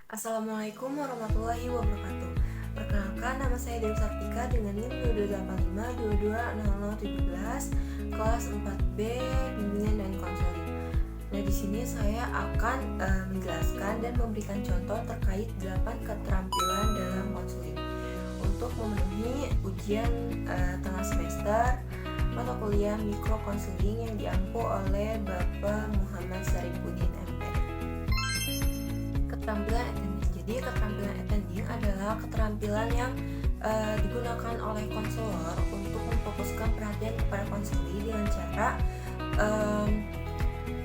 Assalamualaikum warahmatullahi wabarakatuh. Perkenalkan, nama saya Dewi Sartika dengan NIM 2285 kelas 4B Bimbingan dan Konseling. Nah, di sini saya akan menjelaskan dan memberikan contoh terkait 8 keterampilan dalam konseling untuk memenuhi ujian tengah semester mata kuliah mikro konseling yang diampu oleh Bapak Muhammad Syarifuddin MP. Keterampilan attending. Jadi keterampilan attending adalah keterampilan yang digunakan oleh konselor untuk memfokuskan perhatian kepada konseli dengan cara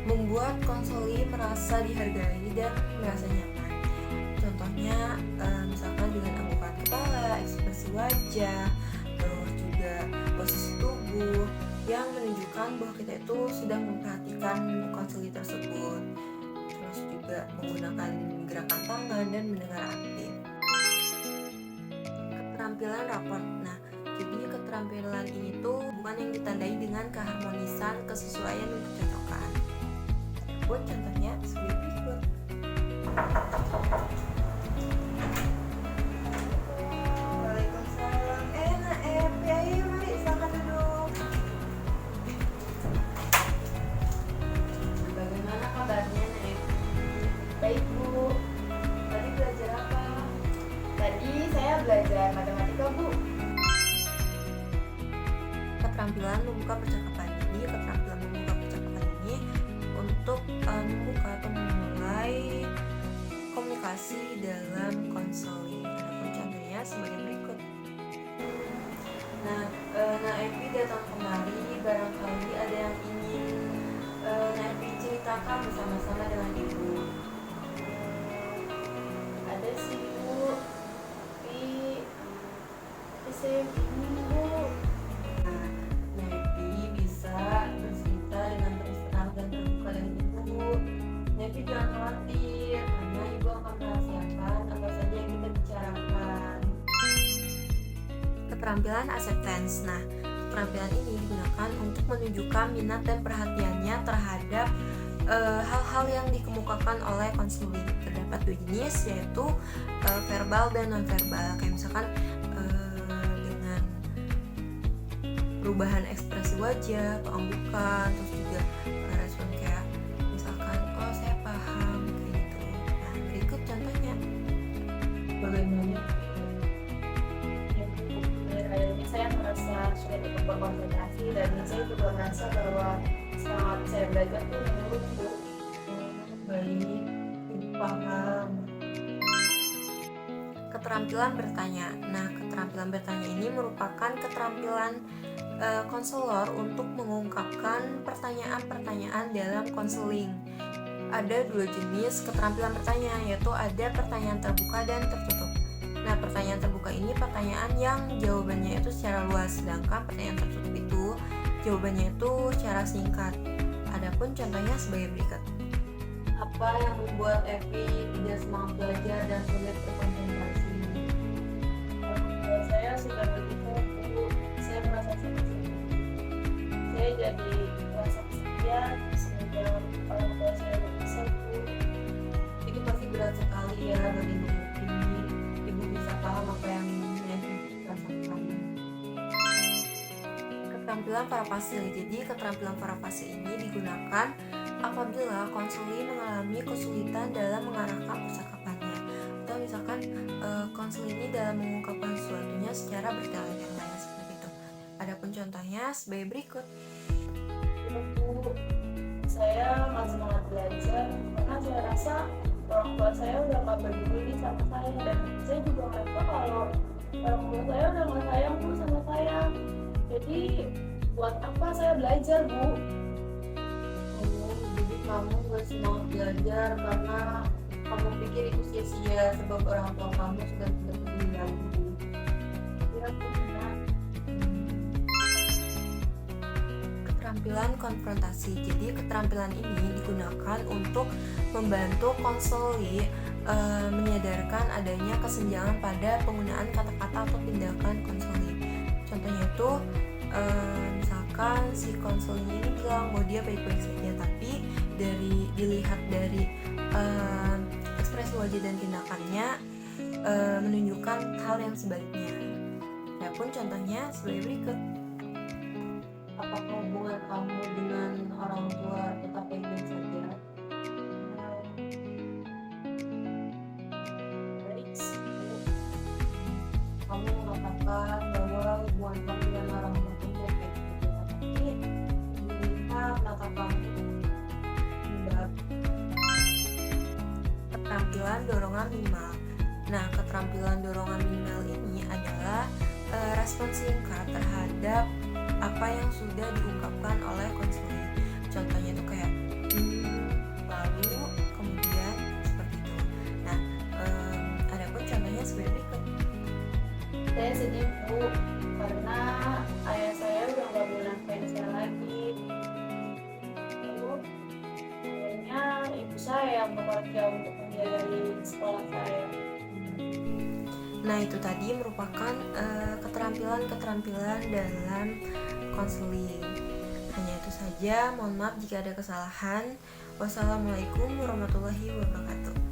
membuat konseli merasa dihargai dan merasa nyaman. Contohnya misalkan dengan anggukan kepala, ekspresi wajah, terus juga posisi tubuh yang menunjukkan bahwa kita itu sedang memperhatikan konseli tersebut. Terus juga menggunakan gerakan tangan dan mendengar aktif. Keterampilan raport. Nah, jadi keterampilan ini tuh bukan yang ditandai dengan keharmonisan, kesesuaian, dan kecocokan. Buat contohnya sebagai berikut. Waalaikumsalam. Ayo mari silakan duduk. Bagaimana kabarnya, Naif? Baik Bu, Tadi belajar apa? tadi saya belajar matematika Bu. Keterampilan membuka percakapan. Jadi keterampilan membuka percakapan ini untuk membuka atau memulai komunikasi dalam konseling. Adapun contohnya sebagai berikut. Nah, Evi datang kemari, barangkali ada yang ingin Evi ceritakan bersama-sama dengan Ibu. Ada sih Bu, tapi saya bingung Bu. Nah, Evi bisa bercerita dengan terus terang dan terbuka dengan Ibu. Evi jangan khawatir, karena Ibu akan merahasiakan apa saja yang kita bicarakan. Keterampilan acceptance. Nah, keterampilan ini digunakan untuk menunjukkan minat dan perhatiannya terhadap hal-hal yang dikemukakan oleh konseling. Terdapat dua jenis, yaitu verbal dan non-verbal. Kayak misalkan dengan perubahan ekspresi wajah atau anggukan, terus juga respon kayak misalkan, oh saya paham, kayak gitu. Nah, berikut contohnya. Bagaimana? Ya Bu, akhir-akhir ini saya merasa sulit untuk berkonsentrasi dan saya juga merasa bahwa semangat saya belajar tuh menurun Bu. Baik, Ibu paham. Keterampilan bertanya. Nah, keterampilan bertanya ini merupakan keterampilan konselor untuk mengungkapkan pertanyaan-pertanyaan dalam konseling. Ada dua jenis keterampilan bertanya, yaitu ada pertanyaan terbuka dan tertutup. Nah, pertanyaan terbuka ini pertanyaan yang jawabannya itu secara luas, sedangkan pertanyaan tertutup itu jawabannya itu secara singkat. Adapun contohnya sebagai berikut. Apa yang membuat Evi tidak semangat belajar dan sulit berkonsentrasi? Kalau saya sudah begitu Bu, saya merasa sedih. Saya jadi merasa kesepian semenjak orang tua saya berpisah Bu. Itu pasti berat sekali ya bagi Ibu. Ibu bisa paham apa yang Evi rasakan. Keterampilan parafase. Jadi keterampilan parafase ini digunakan apabila konseli mengalami kesulitan dalam mengarahkan percakapannya, atau misalkan konseli ini dalam mengungkapkan sesuatunya secara bertele-tele seperti itu. Adapun contohnya sebagai berikut. Ya Bu, saya nggak semangat belajar karena saya rasa orang tua saya udah nggak peduli sama saya, dan saya juga merasa kalau orang tua saya udah nggak sayang Bu sama saya. Jadi buat apa saya belajar Bu? Jadi kamu gak semangat belajar karena kamu pikir itu sia-sia sebab orang tua kamu sudah tidak peduli lagi. Ya Bu, benar. Keterampilan konfrontasi. Jadi keterampilan ini digunakan untuk membantu konseli menyadarkan adanya kesenjangan pada penggunaan kata-kata atau tindakan konseli. Contohnya itu misalkan si konseling ini bilang bahwa dia baik-baik saja, tapi dilihat dari ekspresi wajah dan tindakannya menunjukkan hal yang sebaliknya. Adapun contohnya sebagai berikut. Apakah hubungan kamu dengan orang tua tetap baik-baik saja? Baik sih. Kamu mengatakan bahwa hubungan kamu dengan orang tua kamu baik-baik saja, tapi melihat mata kamu bab keterampilan dorongan minimal. Nah, keterampilan dorongan minimal ini adalah respon singkat terhadap apa yang sudah diungkapkan oleh konseling. Contohnya itu kayak lalu, kemudian, seperti itu. Nah, adapun contohnya sebagai berikut. Saya sedih Bu, karena ayah saya udah gak boleh nafkahin saya lagi. Lalu akhirnya ibu saya yang bekerja untuk membiayai sekolah saya. Nah, itu tadi merupakan keterampilan-keterampilan dalam konseling. Hanya itu saja, mohon maaf jika ada kesalahan. Wassalamualaikum warahmatullahi wabarakatuh.